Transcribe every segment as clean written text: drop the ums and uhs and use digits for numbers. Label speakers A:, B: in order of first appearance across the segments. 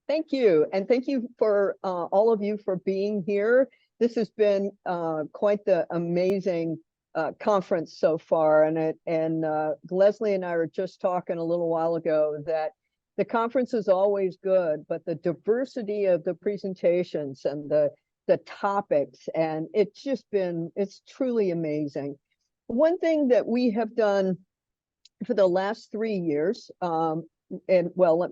A: Thank you. And thank you for all of you for being here. This has been quite the amazing conference so far. And Leslie and I were just talking a little while ago that the conference is always good, but the diversity of the presentations and the topics, and it's truly amazing. One thing that we have done for the last 3 years, and well, let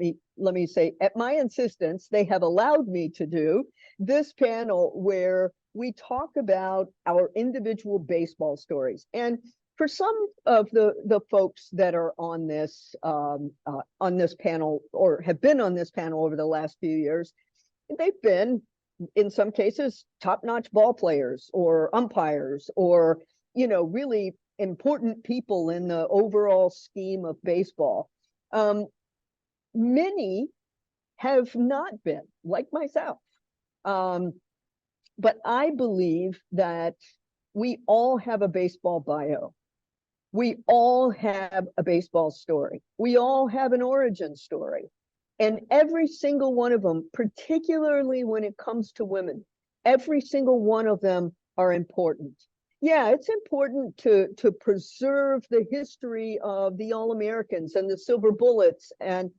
A: me say, at my insistence, they have allowed me to do this panel where we talk about our individual baseball stories. And for some of the folks that are on this panel, or have been on this panel over the last few years, they've been, in some cases, top-notch ball players or umpires, or really important people in the overall scheme of baseball. Many have not been, like myself. But I believe that we all have a baseball bio. We all have a baseball story. We all have an origin story. And every single one of them, particularly when it comes to women, every single one of them are important. Yeah, it's important to preserve the history of the All-Americans and the Silver Bullets and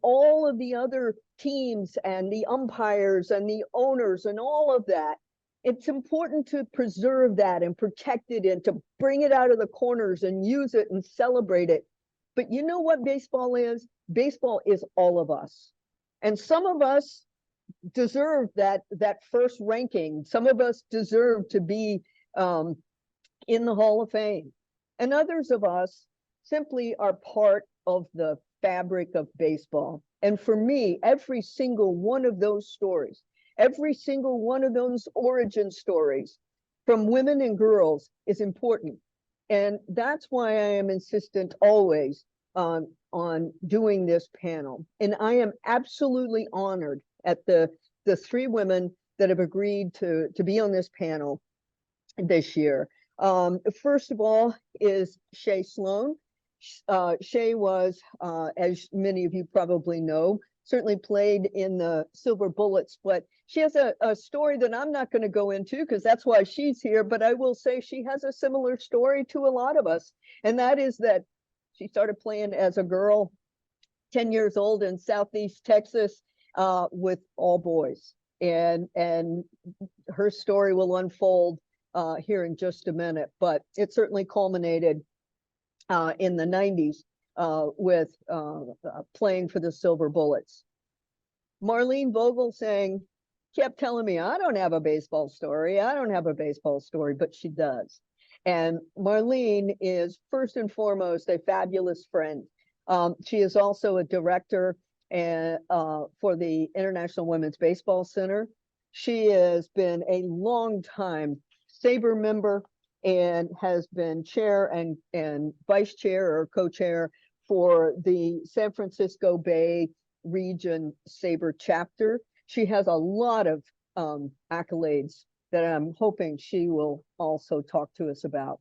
A: all of the other teams and the umpires and the owners and all of that. It's important to preserve that and protect it and to bring it out of the corners and use it and celebrate it. But you know what baseball is? Baseball is all of us. And some of us deserve that first ranking. Some of us deserve to be in the Hall of Fame. And others of us simply are part of the fabric of baseball. And for me, every single one of those stories, every single one of those origin stories from women and girls is important. And that's why I am insistent always on doing this panel. And I am absolutely honored at the 3 women that have agreed to be on this panel this year. First of all is Shae Sloan. Shae was, as many of you probably know, certainly played in the Silver Bullets, but she has a story that I'm not going to go into because that's why she's here, but I will say she has a similar story to a lot of us, and that is that she started playing as a girl, 10 years old in Southeast Texas, with all boys, and her story will unfold here in just a minute, but it certainly culminated in the 90s with playing for the Silver Bullets. Marlene Vogelsang kept telling me, I don't have a baseball story. I don't have a baseball story, but she does. And Marlene is first and foremost a fabulous friend. She is also a director for the International Women's Baseball Center. She has been a long time SABR member and has been chair and vice chair or co-chair for the San Francisco Bay Region SABR chapter. She has a lot of accolades that I'm hoping she will also talk to us about.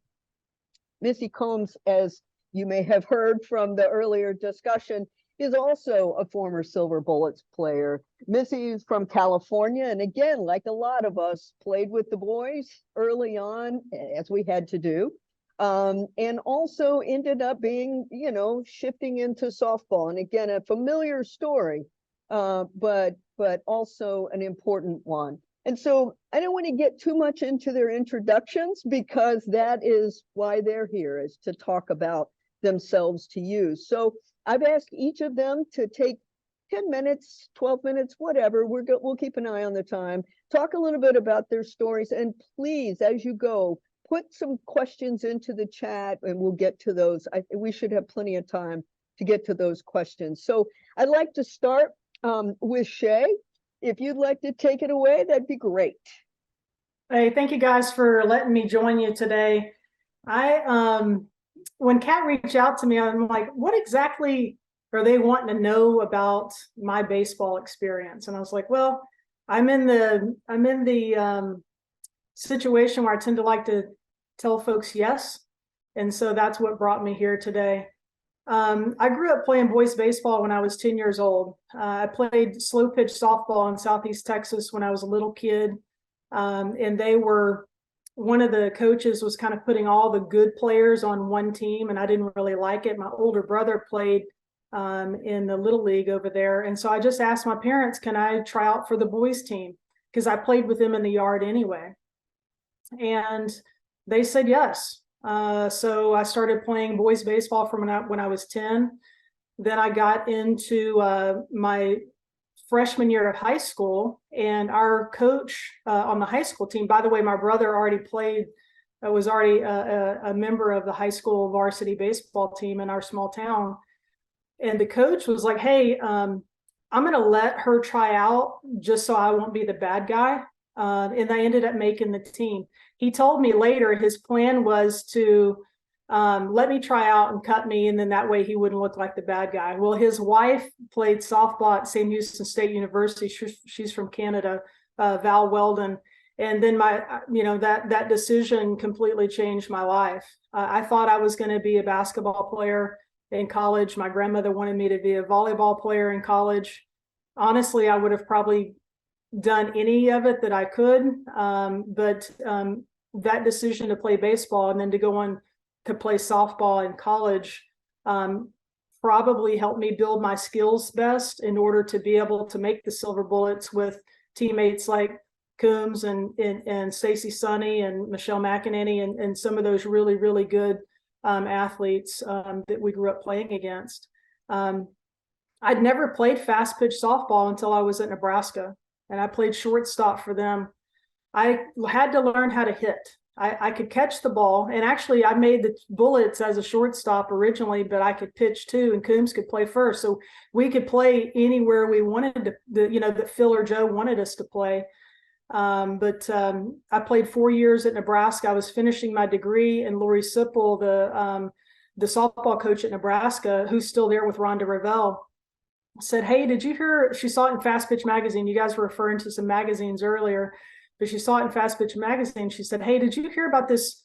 A: Missy Coombes, as you may have heard from the earlier discussion, is also a former Silver Bullets player. Missy is from California, and again, like a lot of us, played with the boys early on, as we had to do, and also ended up being, shifting into softball. And again, a familiar story, but also an important one. And so I don't want to get too much into their introductions because that is why they're here, is to talk about themselves to you. So I've asked each of them to take 10 minutes, 12 minutes, whatever. We'll keep an eye on the time. Talk a little bit about their stories. And please, as you go, put some questions into the chat and we'll get to those. We should have plenty of time to get to those questions. So I'd like to start with Shae. If you'd like to take it away, that'd be great.
B: Hey, thank you guys for letting me join you today. When Kat reached out to me, I'm like, what exactly are they wanting to know about my baseball experience? And I was like, well, I'm in the situation where I tend to like to tell folks yes. And so that's what brought me here today. I grew up playing boys baseball when I was 10 years old. I played slow pitch softball in Southeast Texas when I was a little kid. And one of the coaches was kind of putting all the good players on one team, and I didn't really like it. My older brother played in the little league over there. And so I just asked my parents, can I try out for the boys team? Because I played with them in the yard anyway. And they said yes. So I started playing boys baseball from when I was 10. Then I got into my freshman year of high school, and our coach on the high school team, by the way, my brother already was already a member of the high school varsity baseball team in our small town. And the coach was like, hey, I'm going to let her try out just so I won't be the bad guy. And I ended up making the team. He told me later his plan was to let me try out and cut me, and then that way he wouldn't look like the bad guy. Well, his wife played softball at St. Houston State University. She's from Canada, Val Weldon. And then that decision completely changed my life. I thought I was going to be a basketball player in college. My grandmother wanted me to be a volleyball player in college. Honestly, I would have probably done any of it that I could. But that decision to play baseball and then to go on to play softball in college probably helped me build my skills best in order to be able to make the Silver Bullets with teammates like Coombes and Stacey Sonny and Michelle McEnany and some of those really, really good athletes that we grew up playing against. I'd never played fast pitch softball until I was at Nebraska, and I played shortstop for them. I had to learn how to hit. I could catch the ball, and actually I made the Bullets as a shortstop originally, but I could pitch too, and Coombes could play first. So we could play anywhere we wanted to, that Phil or Joe wanted us to play. But I played 4 years at Nebraska. I was finishing my degree, and Lori Sipple, the softball coach at Nebraska, who's still there with Rhonda Revelle, said, hey, did you hear, she saw it in Fast Pitch Magazine. You guys were referring to some magazines earlier, but she saw it in Fast Pitch Magazine. She said, hey, did you hear about this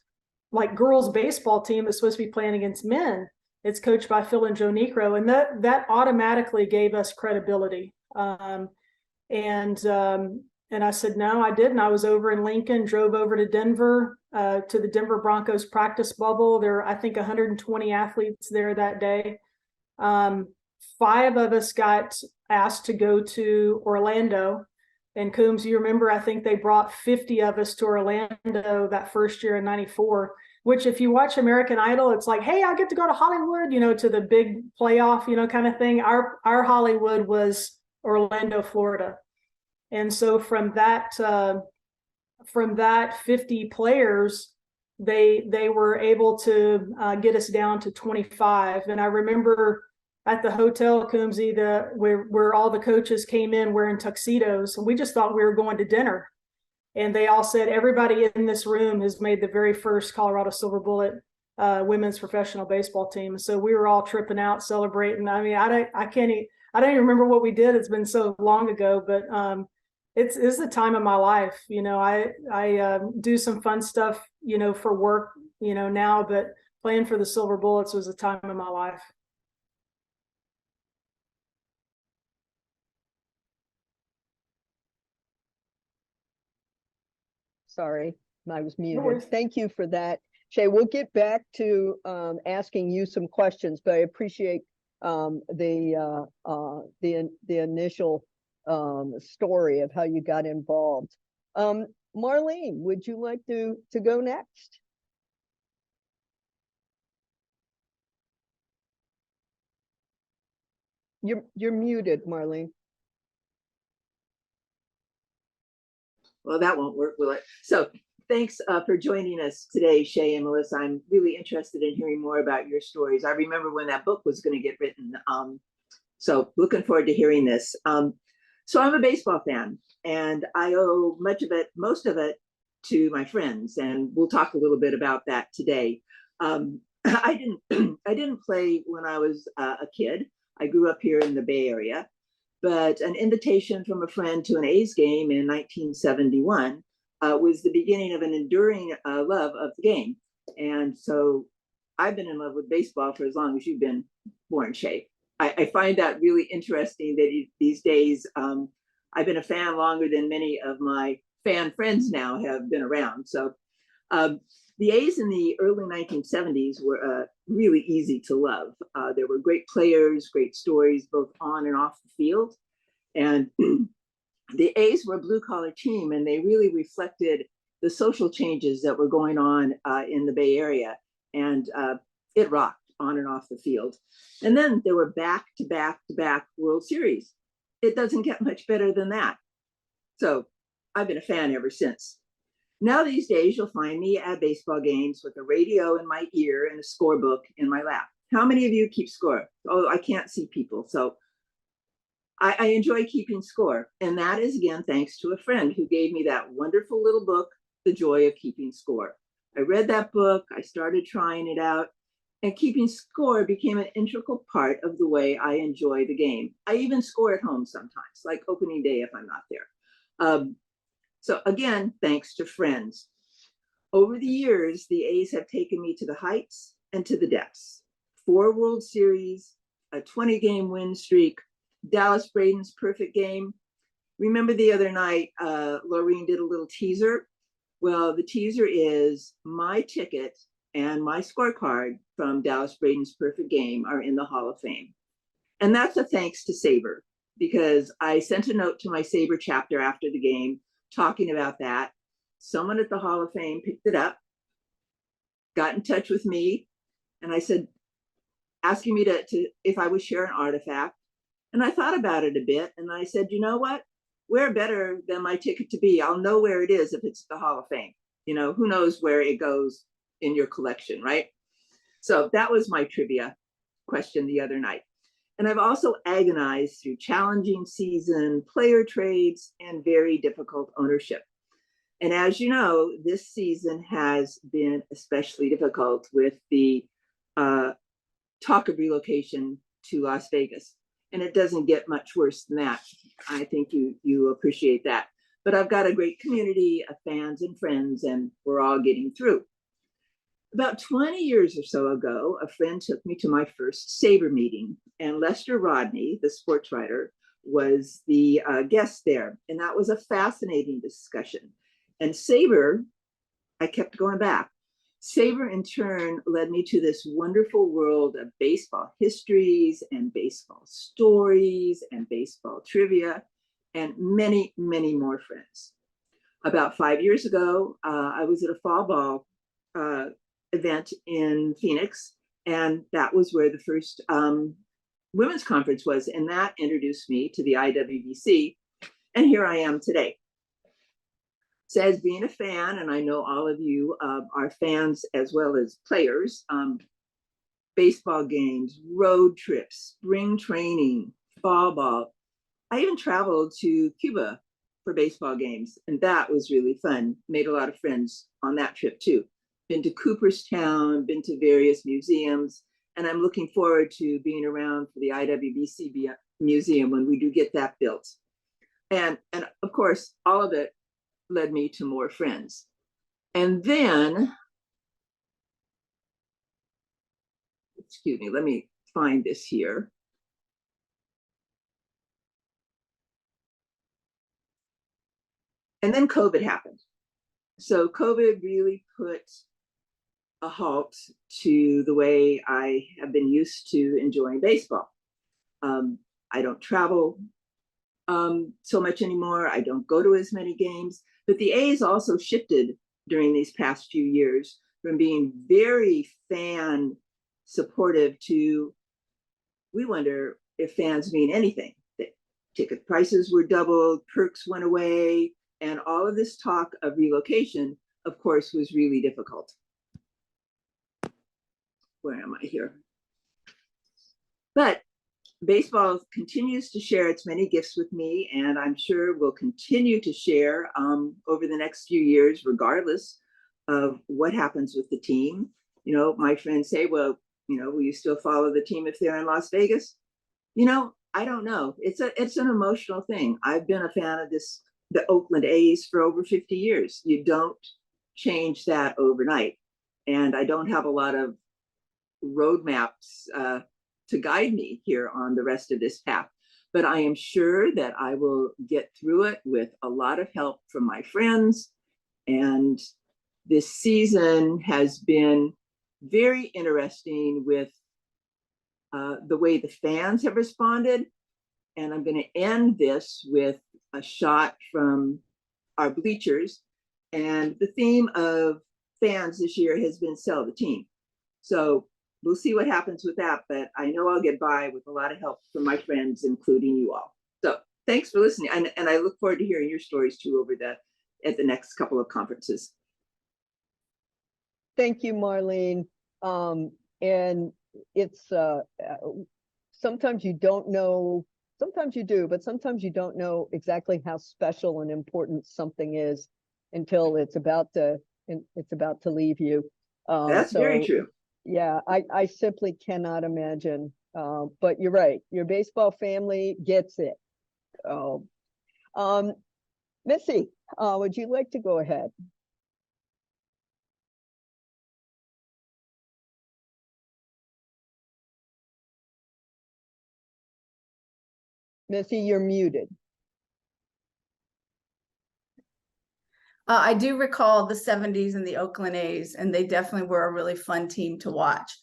B: like girls baseball team that's supposed to be playing against men? It's coached by Phil and Joe Necro. And that automatically gave us credibility. And I said, no, I didn't. I was over in Lincoln, drove over to Denver, to the Denver Broncos practice bubble. There were, I think, 120 athletes there that day. 5 of us got asked to go to Orlando. And Coombes, you remember, I think they brought 50 of us to Orlando that first year in '94, which if you watch American Idol, it's like, hey, I get to go to Hollywood, to the big playoff, kind of thing. Our Hollywood was Orlando, Florida. And so from that 50 players, they were able to get us down to 25. And I remember at the hotel, Coombesy, where all the coaches came in wearing tuxedos, and we just thought we were going to dinner. And they all said, everybody in this room has made the very first Colorado Silver Bullet women's professional baseball team. So we were all tripping out, celebrating. I mean, I don't even remember what we did. It's been so long ago, but it's the time of my life. I do some fun stuff, for work, now, but playing for the Silver Bullets was the time of my life.
A: Sorry, I was muted.
B: No worries.
A: Thank you for that, Shae. We'll get back to asking you some questions, but I appreciate the initial story of how you got involved. Marlene, would you like to go next? You're muted, Marlene.
C: Well, that won't work, will it? So thanks for joining us today, Shae and Melissa. I'm really interested in hearing more about your stories. I remember when that book was going to get written. So looking forward to hearing this. So I'm a baseball fan, and I owe most of it to my friends, and we'll talk a little bit about that today. I didn't play when I was a kid. I grew up here in the Bay Area, but an invitation from a friend to an A's game in 1971 was the beginning of an enduring love of the game. And so I've been in love with baseball for as long as you've been born, Shae. I find that really interesting that these days, I've been a fan longer than many of my fan friends now have been around. So the A's in the early 1970s were really easy to love. There were great players, great stories, both on and off the field. And the A's were a blue collar team, and they really reflected the social changes that were going on in the Bay Area. And it rocked on and off the field. And then there were back to back to back World Series. It doesn't get much better than that. So I've been a fan ever since. Now these days, you'll find me at baseball games with a radio in my ear and a scorebook in my lap. How many of you keep score? Oh, I can't see people. So I enjoy keeping score. And that is, again, thanks to a friend who gave me that wonderful little book, The Joy of Keeping Score. I read that book. I started trying it out. And keeping score became an integral part of the way I enjoy the game. I even score at home sometimes, like opening day if I'm not there. So again, thanks to friends. Over the years, the A's have taken me to the heights and to the depths. 4 World Series, a 20-game win streak, Dallas Braden's perfect game. Remember the other night, Laureen did a little teaser? Well, the teaser is my ticket and my scorecard from Dallas Braden's perfect game are in the Hall of Fame. And that's a thanks to SABR, because I sent a note to my SABR chapter after the game talking about that. Someone at the Hall of Fame picked it up, got in touch with me, and I said, asking me to if I would share an artifact. And I thought about it a bit, and I said, you know what? Where better than my ticket to be? I'll know where it is if it's the Hall of Fame. You know, who knows where it goes in your collection, right? So that was my trivia question the other night. And I've also agonized through challenging season, player trades, and very difficult ownership. And as you know, this season has been especially difficult with the talk of relocation to Las Vegas. And it doesn't get much worse than that. I think you appreciate that. But I've got a great community of fans and friends, and we're all getting through. About 20 years or so ago, a friend took me to my first SABR meeting, and Lester Rodney, the sports writer, was the guest there. And that was a fascinating discussion. And SABR, I kept going back. SABR in turn led me to this wonderful world of baseball histories and baseball stories and baseball trivia and many, many more friends. About 5 years ago, I was at a fall ball event in Phoenix, and that was where the first women's conference was, and that introduced me to the IWBC, and here I am today. So as being a fan, and I know all of you are fans as well as players, baseball games, road trips, spring training, fall ball. I even traveled to Cuba for baseball games, and that was really fun. Made a lot of friends on that trip too. Been to Cooperstown, been to various museums, and I'm looking forward to being around for the IWBC museum when we do get that built. And of course, all of it led me to more friends. And then, excuse me, let me find this here. And then COVID happened. So COVID really put a halt to the way I have been used to enjoying baseball. I don't travel so much anymore. I don't go to as many games, but the A's also shifted during these past few years from being very fan supportive to, we wonder if fans mean anything. The ticket prices were doubled, perks went away, and all of this talk of relocation, of course, was really difficult. Where am I here? But baseball continues to share its many gifts with me, and I'm sure will continue to share over the next few years, regardless of what happens with the team. You know, my friends say, well, you know, will you still follow the team if they're in Las Vegas? You know, I don't know. It's an emotional thing. I've been a fan of the Oakland A's for over 50 years. You don't change that overnight. And I don't have a lot of roadmaps to guide me here on the rest of this path. But I am sure that I will get through it with a lot of help from my friends. And this season has been very interesting with the way the fans have responded. And I'm going to end this with a shot from our bleachers. And the theme of fans this year has been sell the team. So we'll see what happens with that, but I know I'll get by with a lot of help from my friends, including you all. So thanks for listening. And I look forward to hearing your stories too at the next couple of conferences.
A: Thank you, Marlene. And it's sometimes you don't know, sometimes you do, but sometimes you don't know exactly how special and important something is until it's about to leave you.
C: That's very true.
A: Yeah, I simply cannot imagine. But you're right. Your baseball family gets it. Missy, would you like to go ahead? Missy, you're muted.
D: I do recall the 70s and the Oakland A's, and they definitely were a really fun team to watch.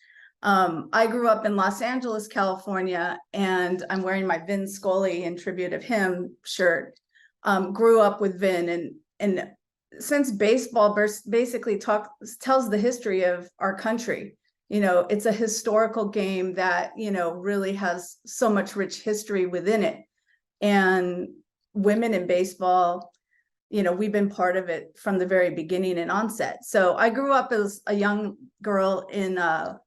D: I grew up in Los Angeles, California, and I'm wearing my Vin Scully in tribute of him shirt. Grew up with Vin, and since baseball basically tells the history of our country, you know, it's a historical game that, you know, really has so much rich history within it. And women in baseball, you know, we've been part of it from the very beginning and onset. So I grew up as a young girl in a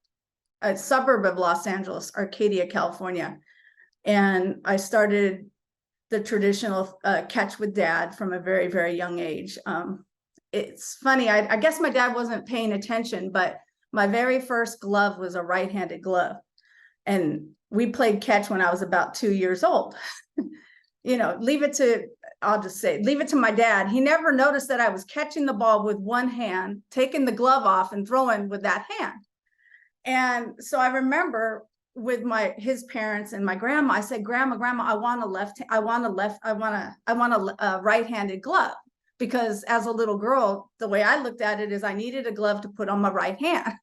D: suburb of Los Angeles, Arcadia, California. And I started the traditional catch with dad from a very, very young age. It's funny, I guess my dad wasn't paying attention, but my very first glove was a right-handed glove. And we played catch when I was about 2 years old. You know, I'll just say, leave it to my dad. He never noticed that I was catching the ball with one hand, taking the glove off and throwing with that hand. And so I remember with his parents and my grandma, I said, Grandma, I want a right-handed glove. Because as a little girl, the way I looked at it is I needed a glove to put on my right hand.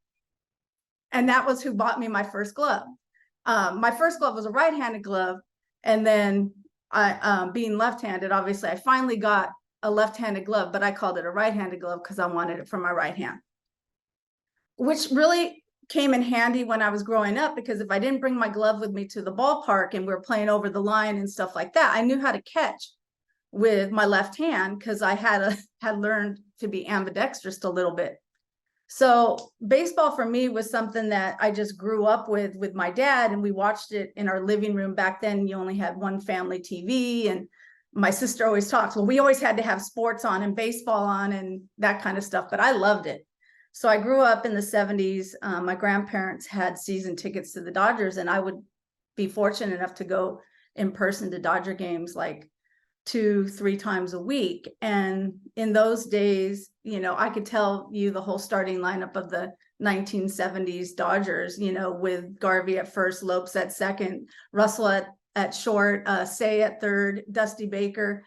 D: And that was who bought me my first glove. My first glove was a right-handed glove. And then being left-handed, obviously, I finally got a left-handed glove, but I called it a right-handed glove because I wanted it for my right hand, which really came in handy when I was growing up, because if I didn't bring my glove with me to the ballpark and we were playing over the line and stuff like that, I knew how to catch with my left hand because I had learned to be ambidextrous a little bit. So baseball for me was something that I just grew up with my dad, and we watched it in our living room. Back then, you only had one family TV, and my sister always talks, well, we always had to have sports on and baseball on and that kind of stuff, but I loved it. So I grew up in the 70s. My grandparents had season tickets to the Dodgers, and I would be fortunate enough to go in person to Dodger games like 2-3 times a week. And in those days, you know, I could tell you the whole starting lineup of the 1970s Dodgers, you know, with Garvey at first, Lopes at second, Russell at short, Shae at third, Dusty Baker,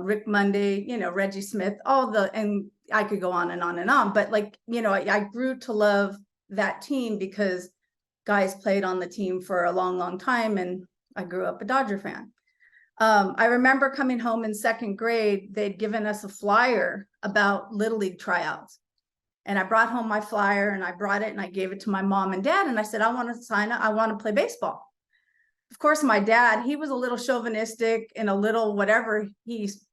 D: Rick Monday, you know, Reggie Smith, and I could go on and on and on. But like, you know, I grew to love that team because guys played on the team for a long, long time. And I grew up a Dodger fan. I remember coming home in second grade, they'd given us a flyer about Little League tryouts. And I brought home my flyer and I brought it and I gave it to my mom and dad. And I said, I want to sign up. I want to play baseball. Of course, my dad, he was a little chauvinistic and a little whatever he's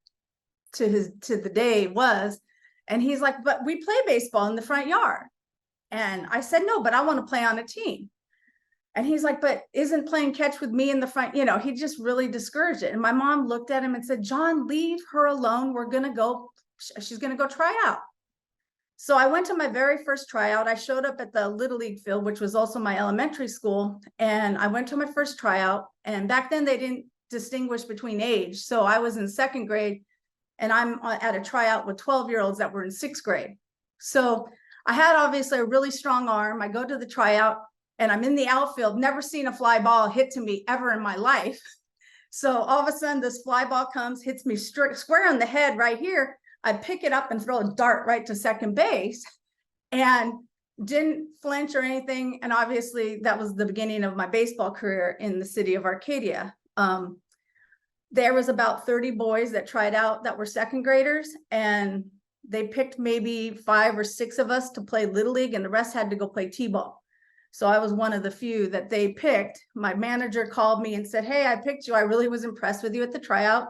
D: to the day was. And he's like, but we play baseball in the front yard. And I said, no, but I want to play on a team. And he's like, but isn't playing catch with me in the front, you know, he just really discouraged it. And my mom looked at him and said, John, leave her alone. She's going to go try out. So I went to my very first tryout. I showed up at the Little League field, which was also my elementary school. And I went to my first tryout. And back then they didn't distinguish between age. So I was in second grade and I'm at a tryout with 12-year-olds that were in sixth grade. So I had obviously a really strong arm. I go to the tryout and I'm in the outfield, never seen a fly ball hit to me ever in my life. So all of a sudden this fly ball comes, hits me square on the head right here. I pick it up and throw a dart right to second base and didn't flinch or anything. And obviously that was the beginning of my baseball career in the city of Arcadia. There was about 30 boys that tried out that were second graders, and they picked maybe 5 or 6 of us to play Little League, and the rest had to go play T-ball. So I was one of the few that they picked. My manager called me and said, hey, I picked you. I really was impressed with you at the tryout,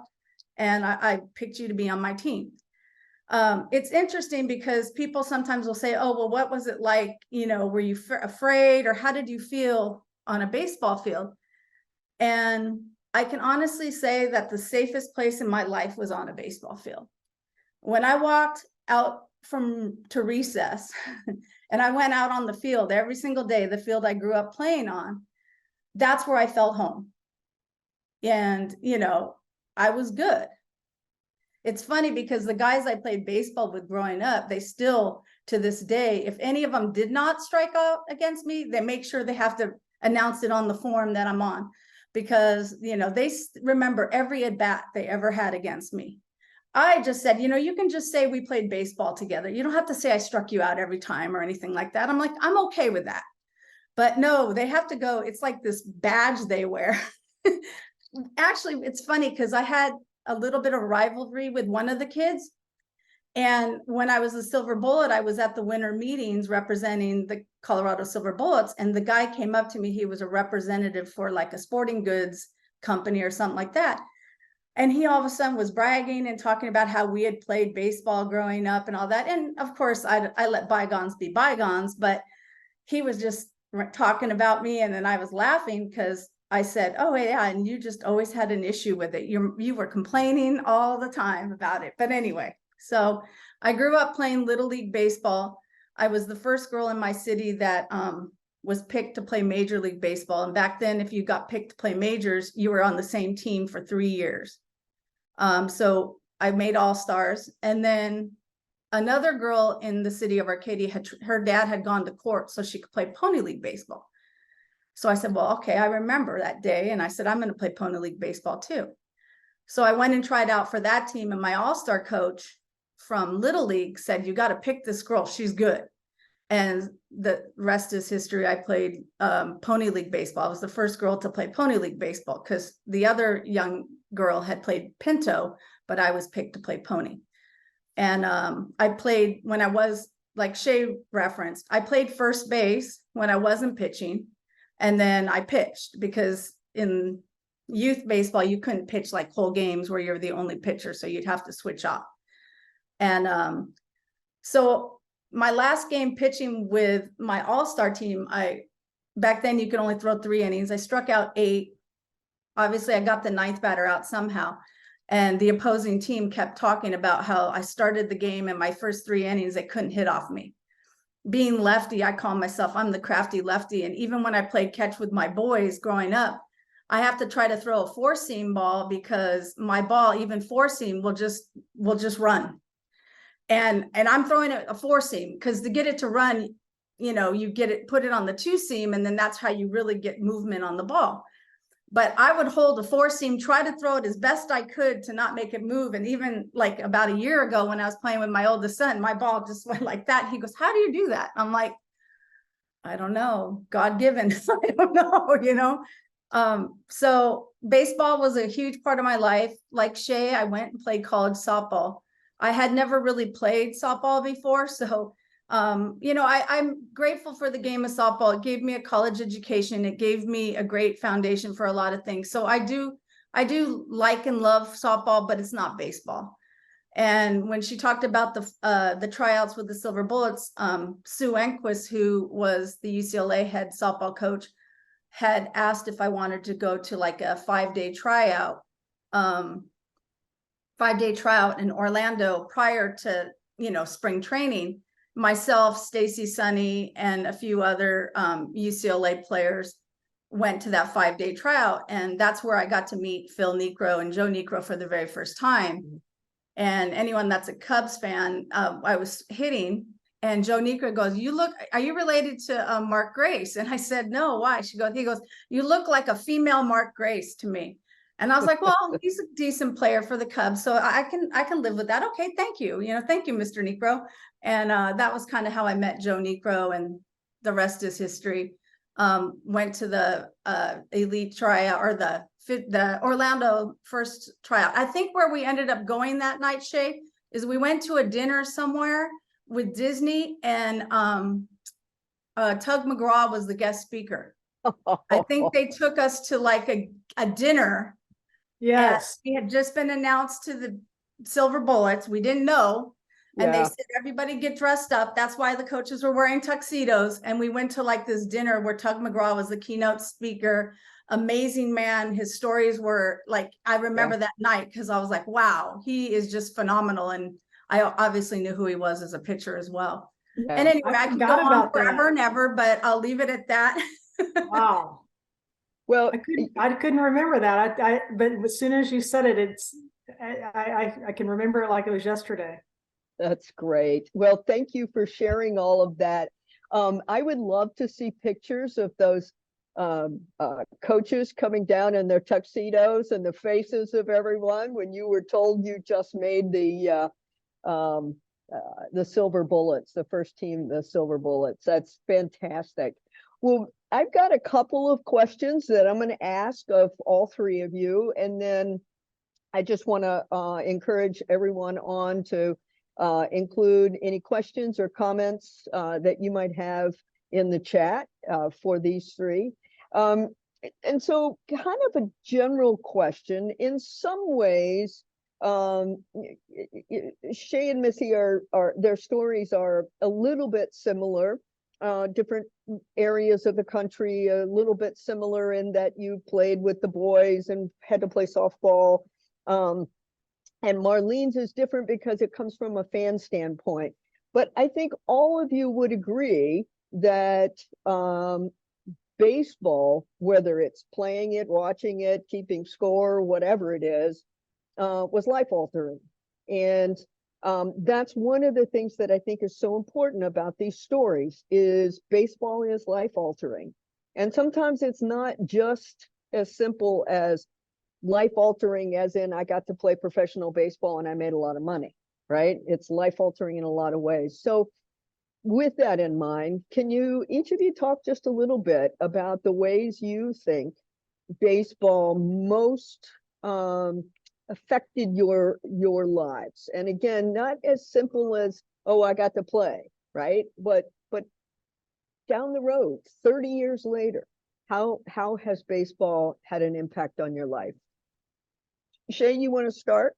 D: and I picked you to be on my team. It's interesting because people sometimes will say, oh, well, what was it like? You know, were you afraid, or how did you feel on a baseball field? And I can honestly say that the safest place in my life was on a baseball field. When I walked out to recess and I went out on the field every single day, the field I grew up playing on, that's where I felt home. And, you know, I was good. It's funny because the guys I played baseball with growing up, they still, to this day, if any of them did not strike out against me, they make sure they have to announce it on the form that I'm on, because, you know, they remember every at bat they ever had against me. I just said, you know, you can just say we played baseball together. You don't have to say I struck you out every time or anything like that. I'm like, I'm okay with that. But no, they have to go. It's like this badge they wear. Actually, it's funny because I had a little bit of rivalry with one of the kids. And when I was a Silver Bullet, I was at the winter meetings representing the Colorado Silver Bullets. And the guy came up to me. He was a representative for like a sporting goods company or something like that. And he all of a sudden was bragging and talking about how we had played baseball growing up and all that. And of course, I let bygones be bygones, but he was just talking about me. And then I was laughing because I said, oh, yeah, and you just always had an issue with it. You were complaining all the time about it. But anyway, so I grew up playing Little League baseball. I was the first girl in my city that was picked to play Major League Baseball. And back then, if you got picked to play majors, you were on the same team for 3 years. So I made All-Stars. And then another girl in the city of Arcadia, her dad had gone to court so she could play Pony League Baseball. So I said, well, okay, I remember that day. And I said, I'm going to play Pony League Baseball too. So I went and tried out for that team. And my All-Star coach from Little League said, you got to pick this girl. She's good. And the rest is history. I played Pony League Baseball. I was the first girl to play Pony League Baseball because the other young girl had played Pinto, but I was picked to play Pony. And I played when I was, like Shae referenced, I played first base when I wasn't pitching. And then I pitched because in youth baseball, you couldn't pitch like whole games where you're the only pitcher. So you'd have to switch off. And so my last game pitching with my All-Star team, back then you could only throw 3 innings. I struck out 8. Obviously, I got the 9th batter out somehow. And the opposing team kept talking about how I started the game in my first 3 innings, they couldn't hit off me. Being lefty, I call myself, I'm the crafty lefty. And even when I played catch with my boys growing up, I have to try to throw a 4-seam ball because my ball, even 4-seam, will just run. And I'm throwing a 4-seam because to get it to run, you know, you put it on the 2-seam, and then that's how you really get movement on the ball. But I would hold a 4-seam, try to throw it as best I could to not make it move. And even like about a year ago when I was playing with my oldest son, my ball just went like that. He goes, how do you do that? I'm like, I don't know, God-given. I don't know, you know? So baseball was a huge part of my life. Like Shae, I went and played college softball. I had never really played softball before. So, you know, I'm grateful for the game of softball. It gave me a college education. It gave me a great foundation for a lot of things. So I do like and love softball, but it's not baseball. And when she talked about the tryouts with the Silver Bullets, Sue Enquist, who was the UCLA head softball coach, had asked if I wanted to go to like a 5-day tryout. 5-day tryout in Orlando prior to, you know, spring training. Myself, Stacy Sunny, and a few other UCLA players went to that 5-day tryout. And that's where I got to meet Phil Niekro and Joe Niekro for the very first time. And anyone that's a Cubs fan, I was hitting, And Joe Negro goes, are you related to Mark Grace? And I said, no, why? He goes, you look like a female Mark Grace to me. And I was like, well, he's a decent player for the Cubs, so I can live with that. Okay, thank you. Thank you, Mr. Negro. And that was kind of how I met Joe Negro, and the rest is history. Went to the elite tryout, or the Orlando first tryout. I think where we ended up going that night, Shae, is we went to a dinner somewhere with Disney, and Tug McGraw was the guest speaker. I think they took us to like a dinner.
B: Yes.
D: We had just been announced to the Silver Bullets. We didn't know. And they said, everybody get dressed up. That's why the coaches were wearing tuxedos. And we went to like this dinner where Tug McGraw was the keynote speaker. Amazing man. His stories were like, I remember that night because I was like, wow, he is just phenomenal. And I obviously knew who he was as a pitcher as well.
A: Yeah.
D: And anyway, I can go on forever and ever, but I'll leave it at that.
B: Wow.
A: Well,
B: I couldn't remember that. But as soon as you said it, I can remember it like it was yesterday.
A: That's great. Well, thank you for sharing all of that. I would love to see pictures of those coaches coming down in their tuxedos and the faces of everyone when you were told you just made the Silver Bullets, the first team, the Silver Bullets. That's fantastic. Well, I've got a couple of questions that I'm going to ask of all three of you, and then I just want to encourage everyone on to include any questions or comments that you might have in the chat for these three. And so kind of a general question, in some ways, Shae and Missy their stories are a little bit similar, different areas of the country, a little bit similar in that you played with the boys and had to play softball. And Marlene's is different because it comes from a fan standpoint. But I think all of you would agree that baseball, whether it's playing it, watching it, keeping score, whatever it is, was life-altering. And that's one of the things that I think is so important about these stories is baseball is life-altering. And sometimes it's not just as simple as life-altering as in I got to play professional baseball and I made a lot of money, right? It's life-altering in a lot of ways. So with that in mind, can each of you talk just a little bit about the ways you think baseball most affected your lives? And again, not as simple as, oh, I got to play, right? But down the road, 30 years later, how has baseball had an impact on your life? Shae, you want to start?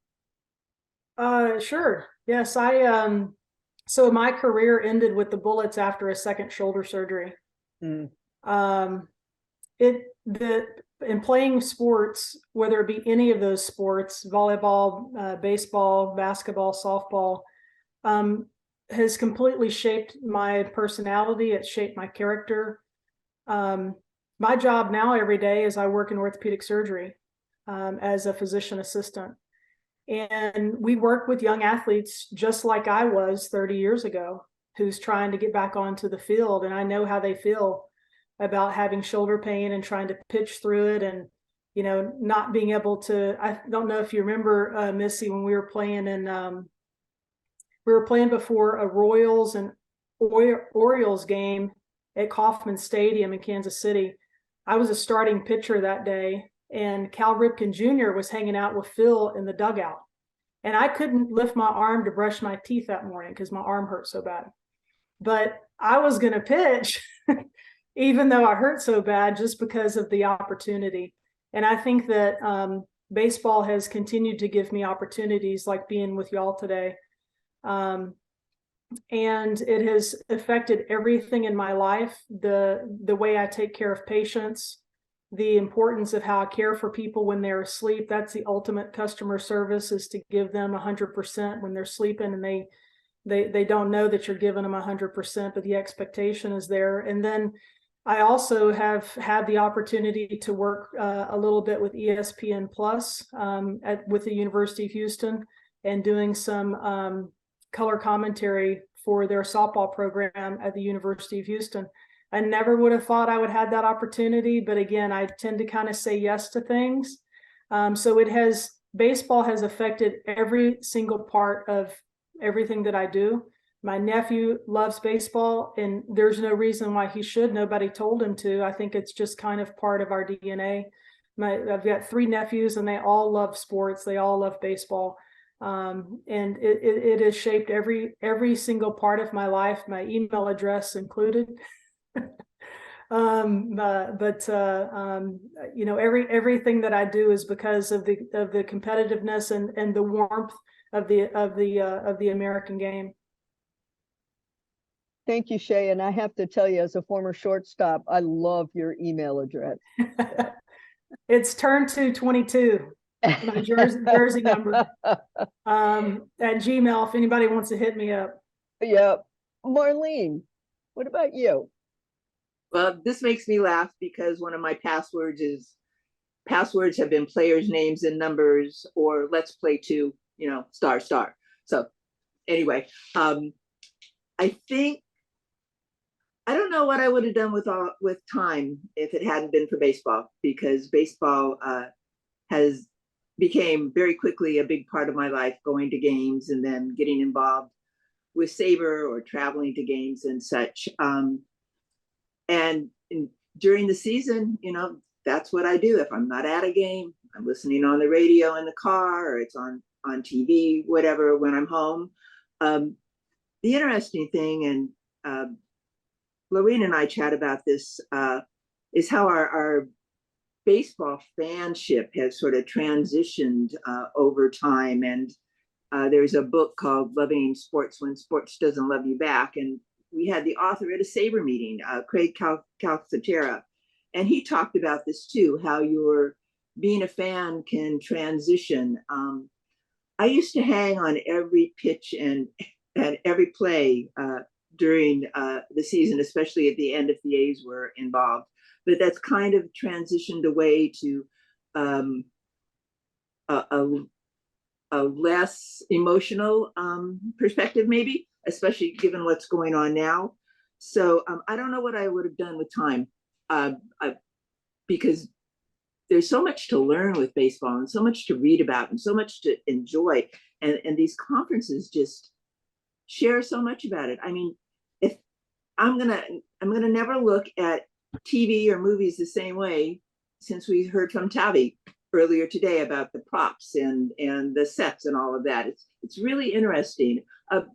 B: Sure. Yes, so my career ended with the Bullets after a second shoulder surgery. In playing sports, whether it be any of those sports, volleyball, baseball, basketball, softball, has completely shaped my personality. It shaped my character. My job now every day is I work in orthopedic surgery as a physician assistant. And we work with young athletes just like I was 30 years ago, who's trying to get back onto the field. And I know how they feel about having shoulder pain and trying to pitch through it, and not being able to. I don't know if you remember, Missy, when we were playing before a Royals and Orioles game at Kauffman Stadium in Kansas City. I was a starting pitcher that day, and Cal Ripken Jr. was hanging out with Phil in the dugout. And I couldn't lift my arm to brush my teeth that morning because my arm hurt so bad. But I was going to pitch, even though I hurt so bad, just because of the opportunity. And I think that baseball has continued to give me opportunities like being with y'all today. And it has affected everything in my life, the way I take care of patients, the importance of how I care for people when they're asleep. That's the ultimate customer service, is to give them 100% when they're sleeping, and they don't know that you're giving them 100%, but the expectation is there. And then I also have had the opportunity to work a little bit with ESPN Plus with the University of Houston, and doing some color commentary for their softball program at the University of Houston. I never would have thought I would have that opportunity, but again, I tend to kind of say yes to things. So baseball has affected every single part of everything that I do. My nephew loves baseball, and there's no reason why he should. Nobody told him to. I think it's just kind of part of our DNA. I've got 3 nephews, and they all love sports. They all love baseball. And it has shaped every single part of my life, my email address included. You know, everything that I do is because of the competitiveness and the warmth of the American game.
A: Thank you, Shae. And I have to tell you, as a former shortstop, I love your email address.
B: It's turned to 22, my jersey number. At Gmail, if anybody wants to hit me up.
A: Yeah. Marlene, what about you?
C: Well, this makes me laugh because one of my passwords have been players' names and numbers, or let's play to, you know, star. So anyway, I think, I don't know what I would have done with time if it hadn't been for baseball, because baseball has became very quickly a big part of my life, going to games and then getting involved with SABR or traveling to games and such. And during the season, you know, that's what I do. If I'm not at a game, I'm listening on the radio in the car, or it's on TV, whatever, when I'm home. The interesting thing, and Lorene and I chat about this, is how our baseball fanship has sort of transitioned over time. And there's a book called Loving Sports When Sports Doesn't Love You Back. And we had the author at a SABR meeting, Craig Calcaterra, and he talked about this too, how your being a fan can transition. I used to hang on every pitch and every play during the season, especially at the end if the A's were involved. But that's kind of transitioned away to a less emotional perspective, maybe, especially given what's going on now. So I don't know what I would have done with time, because there's so much to learn with baseball and so much to read about and so much to enjoy. And these conferences just share so much about it. I mean, if I'm gonna never look at TV or movies the same way, since we heard from Tavi earlier today about the props and the sets and all of that. It's really interesting.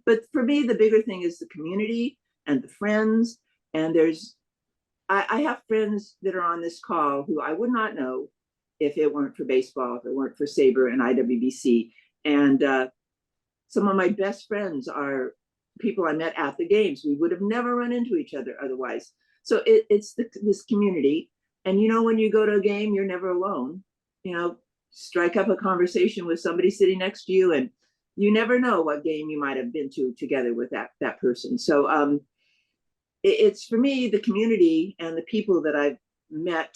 C: But for me, the bigger thing is the community and the friends. And I have friends that are on this call who I would not know if it weren't for baseball, if it weren't for SABR and IWBC. And some of my best friends are people I met at the games. We would have never run into each other otherwise. So it's this community. And you know, when you go to a game, you're never alone. You know, strike up a conversation with somebody sitting next to you, and you never know what game you might have been to together with that person. So it's for me, the community and the people that I've met.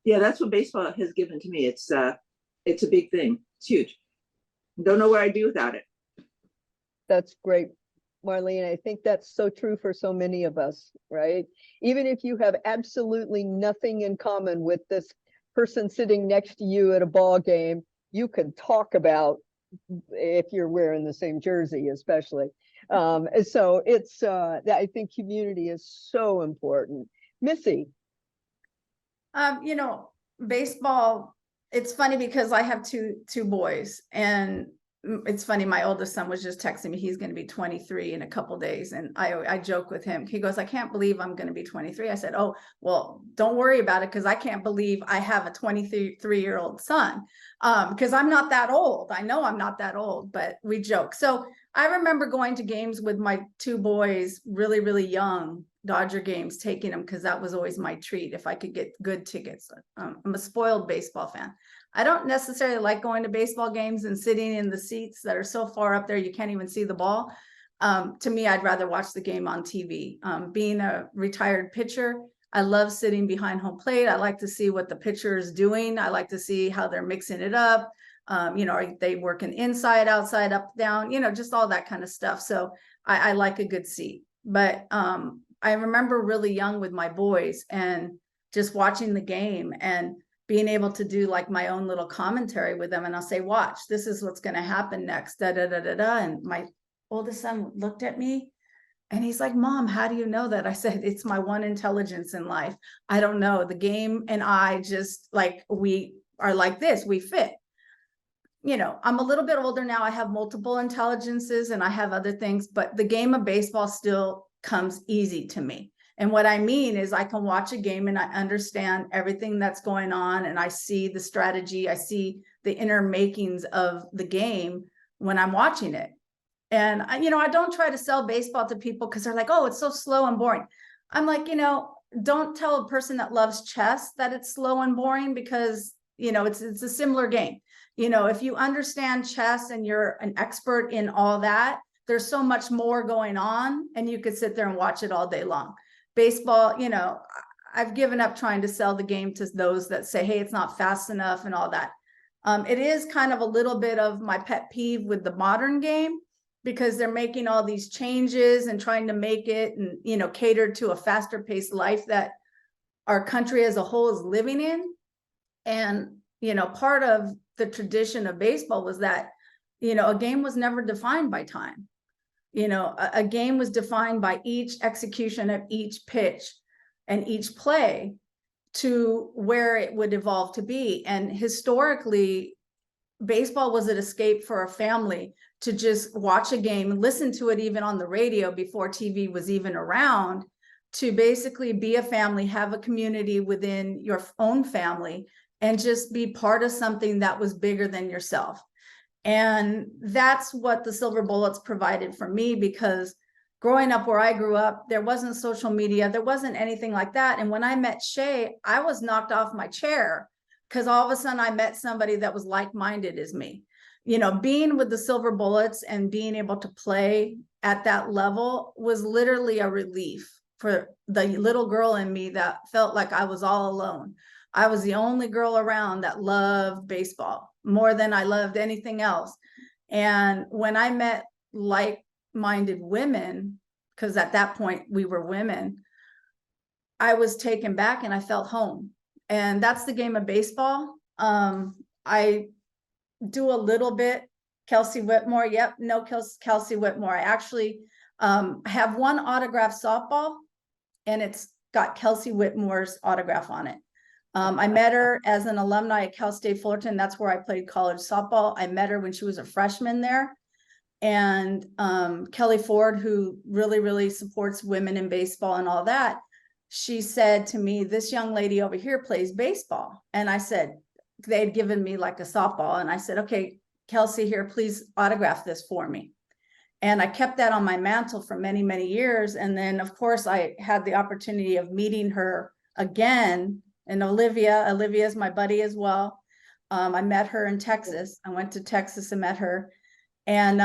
C: Yeah, that's what baseball has given to me. It's a big thing. It's huge. Don't know where I'd be without it.
A: That's great, Marlene. I think that's so true for so many of us, right? Even if you have absolutely nothing in common with this person sitting next to you at a ball game, you can talk about, if you're wearing the same jersey, especially. So it's, I think community is so important. Missy.
D: You know, baseball, it's funny because I have two boys, and it's funny, my oldest son was just texting me, he's going to be 23 in a couple days, and I joke with him. He goes, I can't believe I'm going to be 23. I said, oh, well, don't worry about it, because I can't believe I have a 23-year-old son, because I'm not that old. I know I'm not that old, but we joke. So I remember going to games with my 2 boys, really, really young, Dodger games, taking them, because that was always my treat if I could get good tickets. I'm a spoiled baseball fan. I don't necessarily like going to baseball games and sitting in the seats that are so far up there you can't even see the ball. To me, I'd rather watch the game on TV. Being a retired pitcher, I love sitting behind home plate. I like to see what the pitcher is doing. I like to see how they're mixing it up. You know, are they working inside, outside, up, down, you know, just all that kind of stuff. So I like a good seat. But I remember really young with my boys and just watching the game and being able to do like my own little commentary with them. And I'll say, watch, this is what's going to happen next. Da, da, da, da, da. And my oldest son looked at me and he's like, Mom, how do you know that? I said, it's my one intelligence in life. I don't know. The game and I just like, we are like this, we fit. You know, I'm a little bit older now. I have multiple intelligences and I have other things, but the game of baseball still comes easy to me. And what I mean is I can watch a game and I understand everything that's going on and I see the strategy, I see the inner makings of the game when I'm watching it. And you know, I don't try to sell baseball to people because they're like, oh, it's so slow and boring. I'm like, you know, don't tell a person that loves chess that it's slow and boring because, you know, it's a similar game. You know, if you understand chess and you're an expert in all that, there's so much more going on and you could sit there and watch it all day long. Baseball, you know, I've given up trying to sell the game to those that say, hey, it's not fast enough and all that. It is kind of a little bit of my pet peeve with the modern game because they're making all these changes and trying to make it and, you know, cater to a faster paced life that our country as a whole is living in. And, you know, part of the tradition of baseball was that, you know, a game was never defined by time. You know, a game was defined by each execution of each pitch and each play to where it would evolve to be. And historically, baseball was an escape for a family to just watch a game and listen to it even on the radio before TV was even around, to basically be a family, have a community within your own family, and just be part of something that was bigger than yourself. And that's what the Silver Bullets provided for me, because growing up where I grew up, there wasn't social media, there wasn't anything like that. And when I met Shae, I was knocked off my chair because all of a sudden I met somebody that was like-minded as me. You know, being with the Silver Bullets and being able to play at that level was literally a relief for the little girl in me that felt like I was all alone. I was the only girl around that loved baseball more than I loved anything else. And when I met like-minded women, because at that point we were women, I was taken back and I felt home. And that's the game of baseball. I do a little bit. Kelsey Whitmore. Yep. No, Kelsey Whitmore. I actually have one autographed softball and it's got Kelsey Whitmore's autograph on it. I met her as an alumni at Cal State Fullerton. That's where I played college softball. I met her when she was a freshman there. And Kelly Ford, who really, really supports women in baseball and all that, she said to me, this young lady over here plays baseball. And I said, they had given me like a softball. And I said, okay, Kelsey, here, please autograph this for me. And I kept that on my mantle for many, many years. And then, of course, I had the opportunity of meeting her again. And Olivia is my buddy as well. I met her in Texas. I went to Texas and met her. And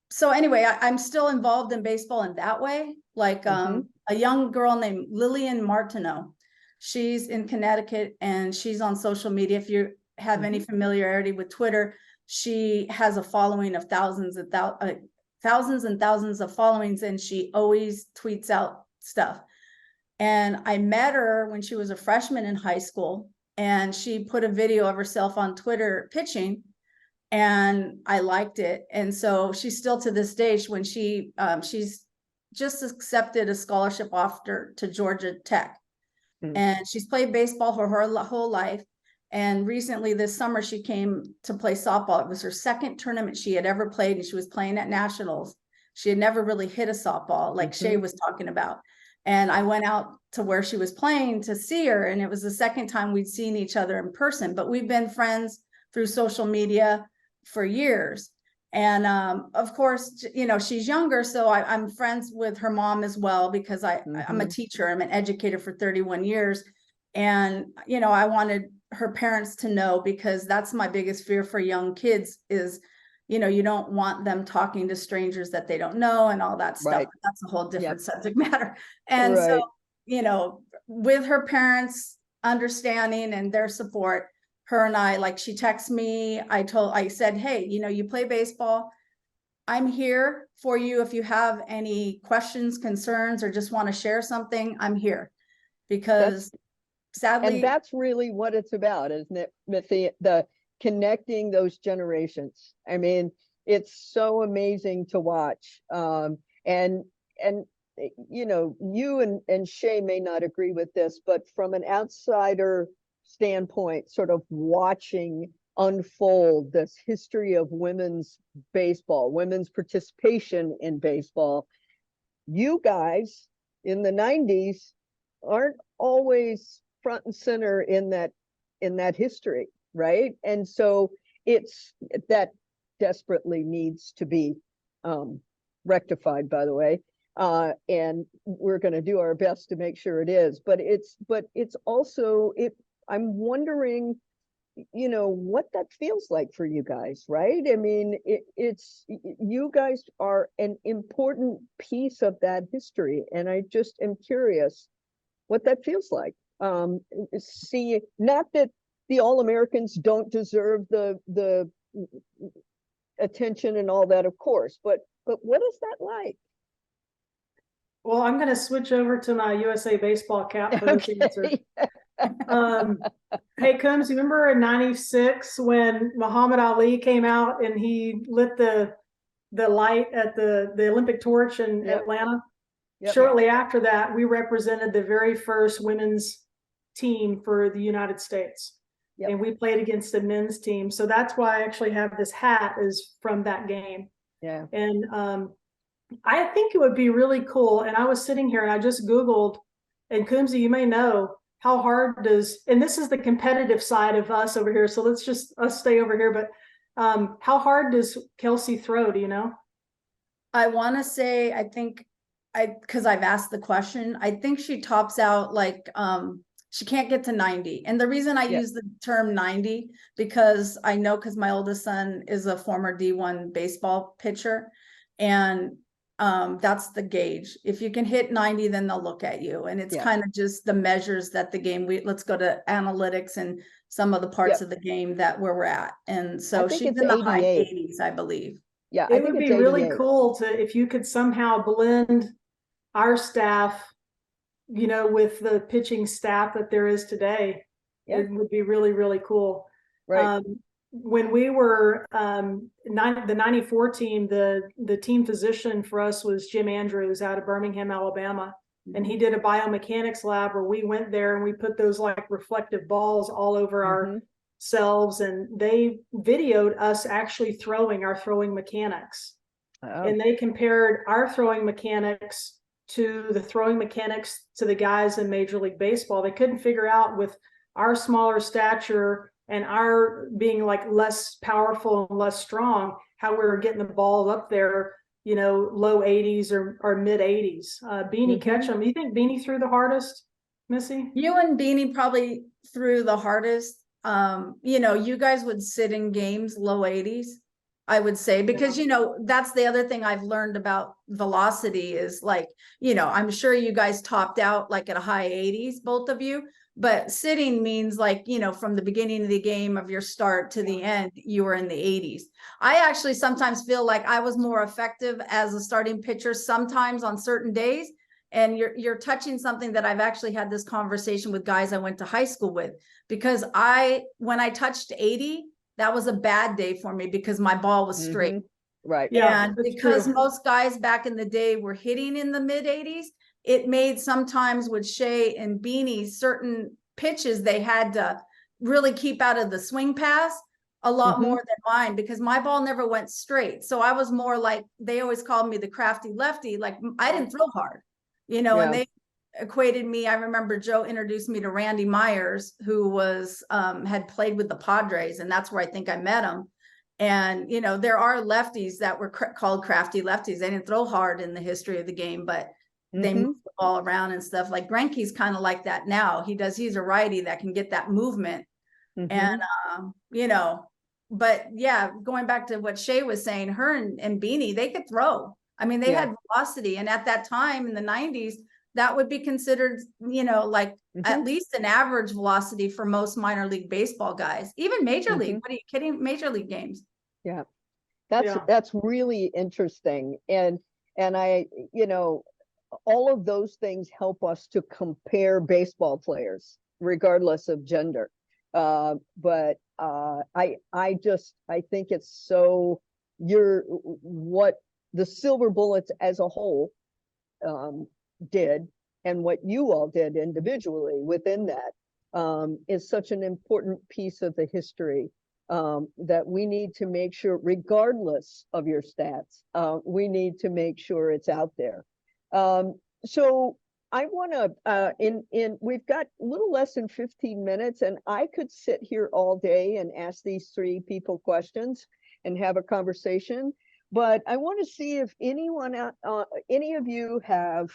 D: so anyway, I'm still involved in baseball in that way. Like a young girl named Lillian Martineau. She's in Connecticut and she's on social media. If you have any familiarity with Twitter, she has a following of thousands and thousands of followings, and she always tweets out stuff. And I met her when she was a freshman in high school, and she put a video of herself on Twitter pitching, and I liked it. And so she's still to this day, when she's just accepted a scholarship offer to Georgia Tech. And she's played baseball for her whole life. And recently this summer, she came to play softball. It was her second tournament she had ever played, and she was playing at nationals. She had never really hit a softball like Shae was talking about. And I went out to where she was playing to see her. And it was the second time we'd seen each other in person, but we've been friends through social media for years. And of course, you know, she's younger, so I'm friends with her mom as well, because I'm a teacher, I'm an educator for 31 years. And, you know, I wanted her parents to know, because that's my biggest fear for young kids is, you know, you don't want them talking to strangers that they don't know and all that stuff. That's a whole different subject matter. And so, you know, with her parents' understanding and their support, her and I, like, she texted me, I said, hey, you play baseball. I'm here for you. If you have any questions, concerns, or just want to share something, I'm here. Because sadly.
A: And that's really what it's about, isn't it, Missy? The connecting those generations. I mean, it's so amazing to watch. And you and Shae may not agree with this, but from an outsider standpoint, sort of watching unfold this history of women's baseball, women's participation in baseball, you guys in the 90s aren't always front and center in that history, right? And so it's that desperately needs to be rectified, by the way. And we're going to do our best to make sure it is. But it's also I'm wondering, what that feels like for you guys, right? I mean, it's you guys are an important piece of that history, and I just am curious what that feels like. See, not that the All-Americans don't deserve the attention and all that, of course, but what is that like?
B: Well, I'm going to switch over to my USA baseball cap for this answer. Hey, Coombes, you remember in '96 when Muhammad Ali came out and he lit the light at the Olympic torch in Atlanta? Yep. Shortly after that, we represented the very first women's team for the United States. Yep. And we played against the men's team. So that's why I actually have this hat, is from that game.
A: Yeah.
B: And I think it would be really cool. And I was sitting here and I just Googled, and Coombes, you may know, how hard does, and this is the competitive side of us over here, so let's just stay over here, but how hard does Kelsey throw, do you know?
D: I want to say, because I've asked the question, I think she tops out like, she can't get to 90. And the reason I use the term 90, because I know, because my oldest son is a former D1 baseball pitcher, and that's the gauge. If you can hit 90, then they'll look at you. And it's kind of just the measures that the game, let's go to analytics and some of the parts of the game that where we're at. And so she's in the high 80s, I believe.
B: Yeah, it would be really cool if you could somehow blend our staff, with the pitching staff that there is today. It would be really, really cool.
A: Right.
B: When we were the 94 team, the team physician for us was Jim Andrews out of Birmingham, Alabama. And he did a biomechanics lab where we went there and we put those like reflective balls all over ourselves, and they videoed us actually throwing our throwing mechanics. Oh. And they compared our throwing mechanics to the throwing mechanics to the guys in Major League Baseball. They couldn't figure out, with our smaller stature and our being like less powerful and less strong, how we were getting the ball up there, low 80s or mid 80s. Beanie Ketchum, you think Beanie threw the hardest, Missy?
D: You and Beanie probably threw the hardest. You guys would sit in games low 80s, I would say, because, that's the other thing I've learned about velocity is like, I'm sure you guys topped out like at a high 80s, both of you. But sitting means like, from the beginning of the game of your start to the end, you were in the 80s. I actually sometimes feel like I was more effective as a starting pitcher sometimes on certain days. And you're touching something that I've actually had this conversation with guys I went to high school with, because when I touched 80, that was a bad day for me because my ball was straight.
A: Right.
D: Yeah. And because most guys back in the day were hitting in the mid 80s, it made sometimes with Shae and Beanie, certain pitches they had to really keep out of the swing pass a lot more than mine, because my ball never went straight. So I was more like, they always called me the crafty lefty. Like I didn't throw hard, and they equated me. I remember Joe introduced me to Randy Myers, who was had played with the Padres, and that's where I think I met him. And there are lefties that were called crafty lefties. They didn't throw hard in the history of the game, but they move the ball around and stuff. Like Greinke's kind of like that now. He's a righty that can get that movement. And but yeah, going back to what Shae was saying, her and Beanie, they could throw. I mean, they had velocity. And at that time in the 90s, that would be considered, like at
A: Mhm.
D: least an average velocity for most minor league baseball guys, even major league.
A: Mhm.
D: What are you kidding? Major league games.
A: Yeah.
B: Yeah.
A: That's really interesting. And I, all of those things help us to compare baseball players, regardless of gender. But I think it's so what the Silver Bullets as a whole did, and what you all did individually within that, is such an important piece of the history, that we need to make sure, regardless of your stats, we need to make sure it's out there. So I want to, we've got a little less than 15 minutes, and I could sit here all day and ask these three people questions and have a conversation. But I want to see if anyone, any of you have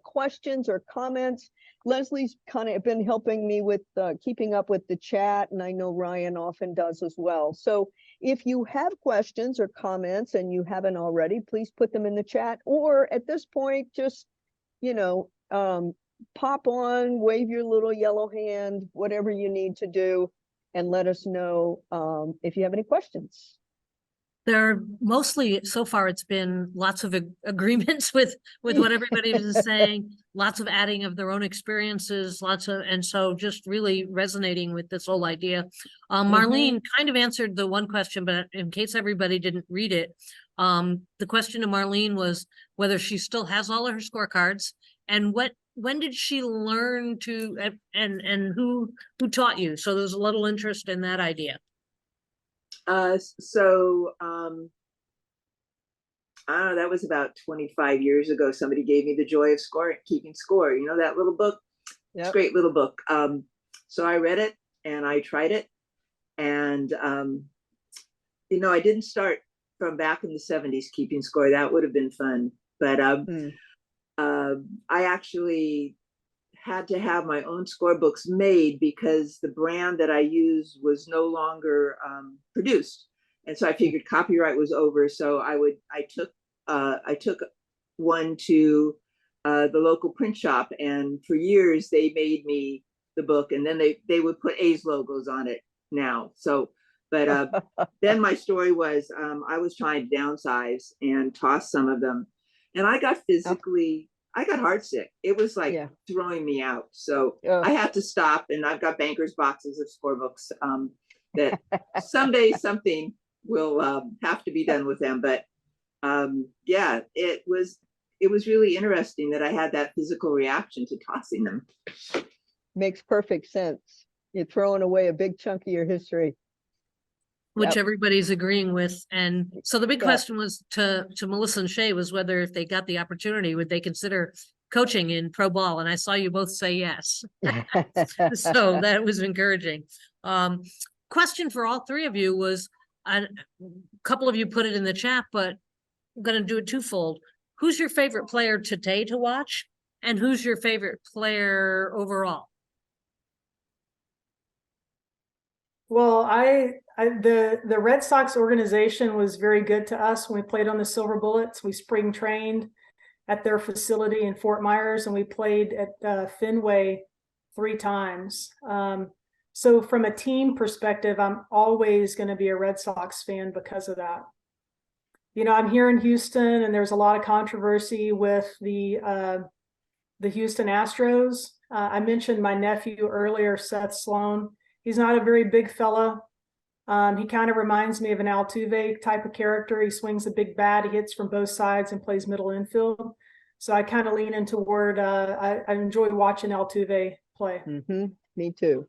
A: questions or comments. Leslie's kind of been helping me with keeping up with the chat, and I know Ryan often does as well. So if you have questions or comments and you haven't already, please put them in the chat, or at this point, just, pop on, wave your little yellow hand, whatever you need to do, and let us know if you have any questions.
E: There are mostly, so far, it's been lots of agreements with what everybody is saying, lots of adding of their own experiences, and so just really resonating with this whole idea. Marlene kind of answered the one question, but in case everybody didn't read it, the question to Marlene was whether she still has all of her scorecards, and when did she learn to, and who taught you? So there's a little interest in that idea.
C: I don't know, that was about 25 years ago. Somebody gave me the joy of keeping score. You know, that little book?
A: Yep.
C: It's a great little book. So I read it and I tried it. And, I didn't start from back in the 70s keeping score. That would have been fun. But I actually had to have my own scorebooks made because the brand that I used was no longer produced, and so I figured copyright was over. So I took one to the local print shop, and for years they made me the book, and then they would put A's logos on it now. So, but then my story was I was trying to downsize and toss some of them, and I got heartsick. It was like throwing me out. So I had to stop, and I've got banker's boxes of scorebooks that someday something will have to be done with them. But it was really interesting that I had that physical reaction to tossing them.
A: Makes perfect sense. You're throwing away a big chunk of your history.
E: Which everybody's agreeing with. And so the big question was to Melissa and Shae was whether if they got the opportunity, would they consider coaching in pro ball? And I saw you both say yes. So that was encouraging. Question for all three of you was, a couple of you put it in the chat, but I'm going to do it twofold. Who's your favorite player today to watch? And who's your favorite player overall?
B: Well, the Red Sox organization was very good to us when we played on the Silver Bullets. We spring trained at their facility in Fort Myers, and we played at Fenway 3 times. So from a team perspective, I'm always going to be a Red Sox fan because of that. I'm here in Houston, and there's a lot of controversy with the Houston Astros. I mentioned my nephew earlier, Seth Sloan. He's not a very big fella. He kind of reminds me of an Altuve type of character. He swings a big bat, he hits from both sides, and plays middle infield. So I kind of lean in toward, I enjoy watching Altuve play.
A: Me too.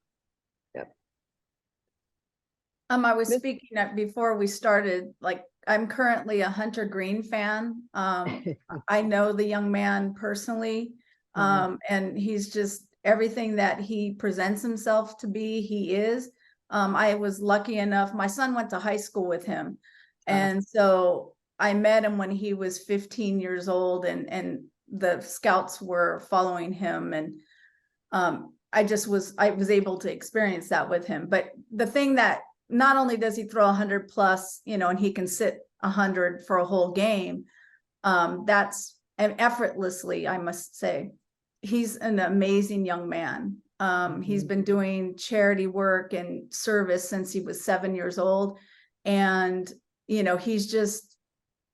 D: I was speaking before we started, like I'm currently a Hunter Green fan. I know the young man personally, and he's just everything that he presents himself to be, he is. I was lucky enough, my son went to high school with him. And so I met him when he was 15 years old, and the scouts were following him. And I was able to experience that with him. But the thing that not only does he throw 100 plus, and he can sit 100 for a whole game, that's and effortlessly, I must say. He's an amazing young man. He's been doing charity work and service since he was 7 years old. And, you know, he's just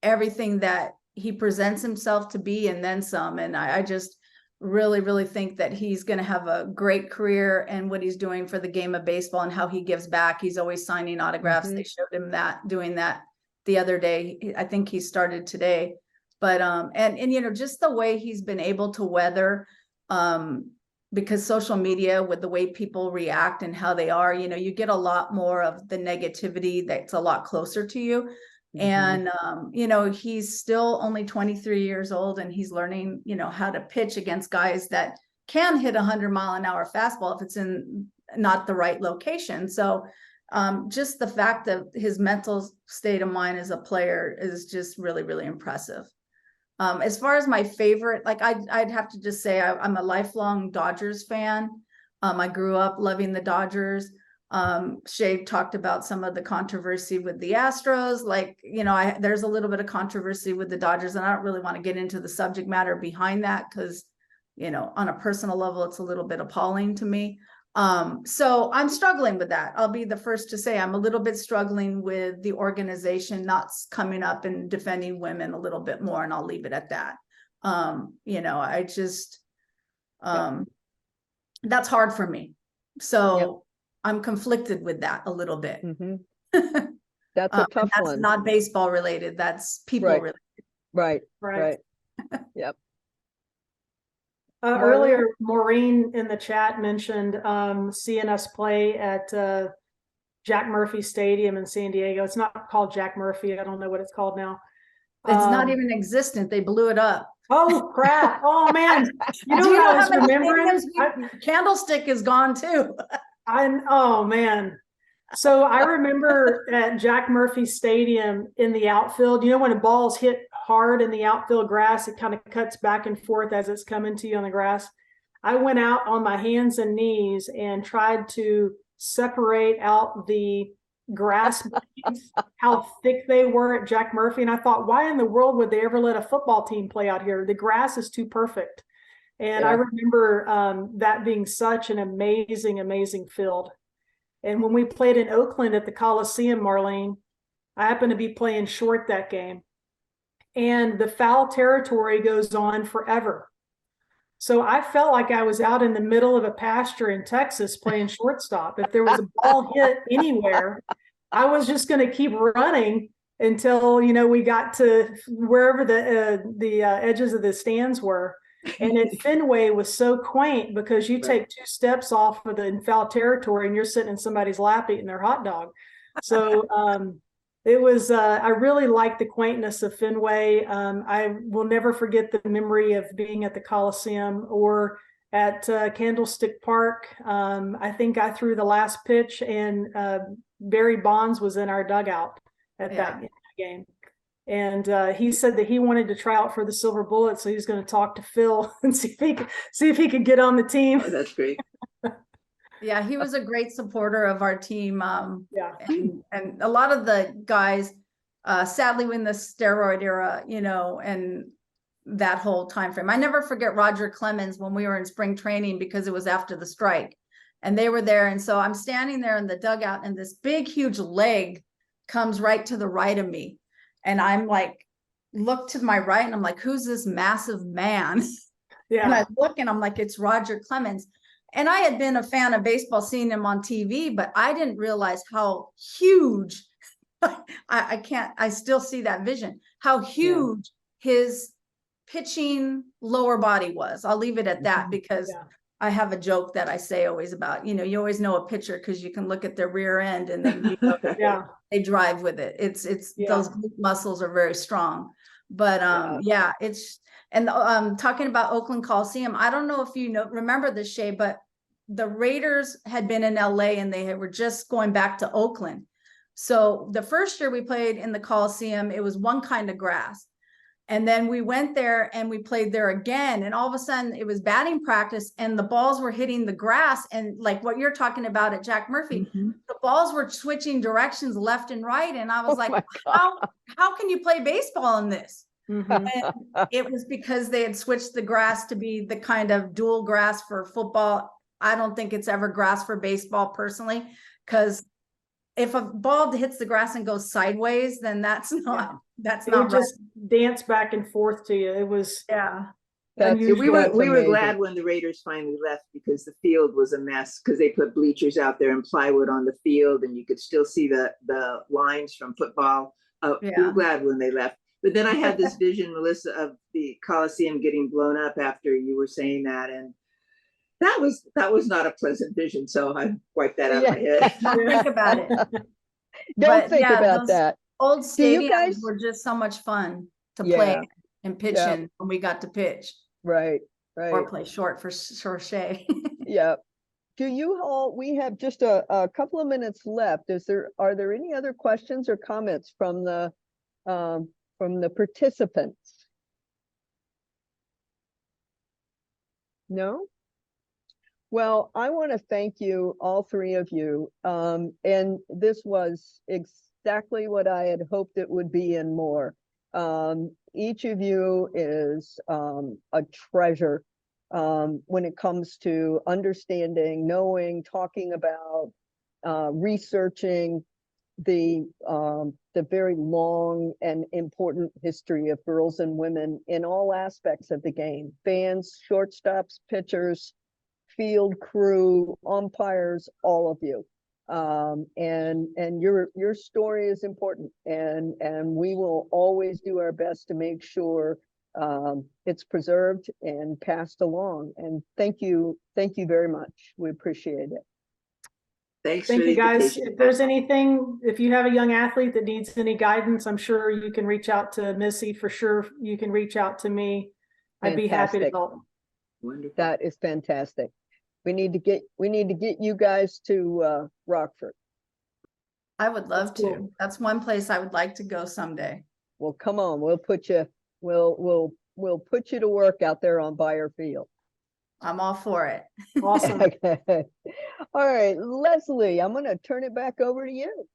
D: everything that he presents himself to be and then some. And I just really, really think that he's going to have a great career and what he's doing for the game of baseball and how he gives back. He's always signing autographs. They showed him that, doing that the other day. I think he started today. But, and you know, just the way he's been able to weather, because social media, with the way people react and how they are, you know, you get a lot more of the negativity that's a lot closer to you. And, you know, he's still only 23 years old, and he's learning, you know, how to pitch against guys that can hit 100-mile-an-hour fastball if it's in not the right location. So just the fact that his mental state of mind as a player is just really, really impressive. As far as my favorite, like I'd have to just say I'm a lifelong Dodgers fan. I grew up loving the Dodgers. Shae talked about some of the controversy with the Astros. Like, you know, there's a little bit of controversy with the Dodgers, and I don't really want to get into the subject matter behind that because, you know, on a personal level, it's a little bit appalling to me. So I'm struggling with that. I'll be the first to say I'm a little bit struggling with the organization not coming up and defending women a little bit more, and I'll leave it at that. You know, I just, that's hard for me. So I'm conflicted with that a little bit.
A: That's a tough
D: that's
A: one.
D: not baseball related. That's people related.
A: Right. Yep.
B: Earlier, Maureen in the chat mentioned seeing us play at Jack Murphy Stadium in San Diego. It's not called Jack Murphy. I don't know what it's called now.
D: It's not even existent. They blew it up.
B: Oh, crap. Oh, man. You know
D: Do you
B: what
D: know
B: I was
D: how many
B: remembering?
D: stadiums Candlestick is gone too.
B: Oh, man. So I remember at Jack Murphy Stadium in the outfield, you know, when a ball's hit hard in the outfield grass, it kind of cuts back and forth as it's coming to you on the grass. I went out on my hands and knees and tried to separate out the grass blades, how thick they were at Jack Murphy. And I thought, why in the world would they ever let a football team play out here? The grass is too perfect. And I remember that being such an amazing, amazing field. And when we played in Oakland at the Coliseum, Marlene, I happened to be playing short that game. And the foul territory goes on forever. So I felt like I was out in the middle of a pasture in Texas playing shortstop. If there was a ball hit anywhere, I was just going to keep running until, you know, we got to wherever the edges of the stands were. And at Fenway was so quaint because you take 2 steps off of the foul territory and you're sitting in somebody's lap eating their hot dog. So it was, I really liked the quaintness of Fenway. I will never forget the memory of being at the Coliseum or at Candlestick Park. I think I threw the last pitch and Barry Bonds was in our dugout at that game. And he said that he wanted to try out for the Silver Bullet, so he's going to talk to Phil and see if he could get on the team.
C: Oh, that's great.
D: Yeah, he was a great supporter of our team. And a lot of the guys, sadly, in the steroid era, you know, and that whole time frame. I never forget Roger Clemens when we were in spring training because it was after the strike, and they were there. And so I'm standing there in the dugout, and this big, huge leg comes right to the right of me. And I'm like, look to my right, and I'm like, who's this massive man? And I look and I'm like, it's Roger Clemens. And I had been a fan of baseball, seeing him on TV, but I didn't realize how huge, I still see that vision, how huge his pitching lower body was. I'll leave it at that because I have a joke that I say always about, you know, you always know a pitcher because you can look at their rear end and then you know they drive with it. It's those glute muscles are very strong. But it's, and talking about Oakland Coliseum, I don't know if you remember this, Shae, but the Raiders had been in LA and they were just going back to Oakland. So the first year we played in the Coliseum, it was one kind of grass. And then we went there and we played there again. And all of a sudden it was batting practice and the balls were hitting the grass. And like what you're talking about at Jack Murphy, the balls were switching directions left and right. And I was how can you play baseball in this?
B: Mhm.
D: It was because they had switched the grass to be the kind of dual grass for football. I don't think it's ever grass for baseball personally, because if a ball hits the grass and goes sideways, then that's not
B: It
D: right.
B: would just dance back and forth to you. It was
D: Yeah.
A: That's,
B: unusual.
C: We were
A: that's
C: we were
A: amazing.
C: glad when the Raiders finally left because the field was a mess because they put bleachers out there and plywood on the field and you could still see the lines from football. We were
D: Yeah.
C: glad when they left. But then I had this vision, Melissa, of the Coliseum getting blown up after you were saying that, and that was not a pleasant vision. So I wiped that out of my head.
D: Don't think about it.
A: Don't
D: But
A: think
D: yeah,
A: about
D: those
A: that.
D: old
A: Do you
D: stadiums
A: guys-
D: were just so much fun to
A: Yeah.
D: play and pitch
A: Yeah.
D: in when we got to pitch
A: Right,
D: or
A: right.
D: play short for Shae.
A: Yeah. Do you all, we have just a couple of minutes left. Are there any other questions or comments from the participants? No? Well, I want to thank you, all three of you. And this was exactly what I had hoped it would be and more. Each of you is a treasure when it comes to understanding, knowing, talking about, researching the very long and important history of girls and women in all aspects of the game. Fans, shortstops, pitchers, field crew, umpires, all of you. And your story is important, and we will always do our best to make sure it's preserved and passed along. And thank you very much. We appreciate it.
C: Thanks
B: Thank
C: for
B: you
C: the
B: guys.
C: invitation.
B: If there's anything, if you have a young athlete that needs any guidance, I'm sure you can reach out to Missy for sure. You can reach out to me. I'd be happy to
A: Fantastic.
B: help.
C: Wonderful.
A: That is fantastic. We need to get you guys to Rockford.
D: I would love
B: That's cool.
D: to. That's one place I would like to go someday.
A: Well, come on, we'll put you to work out there on Bayer Field.
D: I'm all for it.
B: Awesome.
A: Okay. All right, Leslie, I'm going to turn it back over to you.